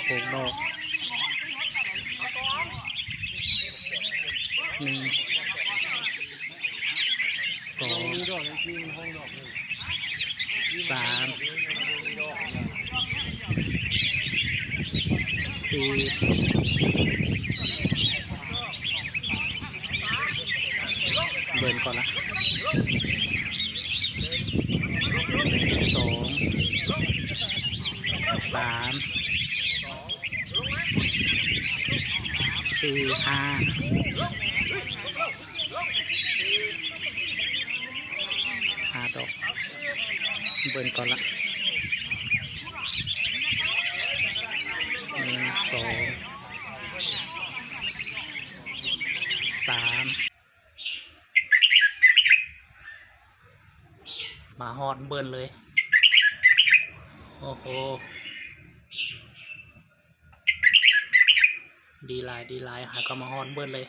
โงดอกหนึ่งสองสามสี่เบิร์นก่อนละสองสามสี่ห้าดอกเบิร์นก่อนละหนึ่งสองสามมาฮอดเบิร์นเลยโอ้โหดีไลน์หาก็มาฮอดเบิร์นเลย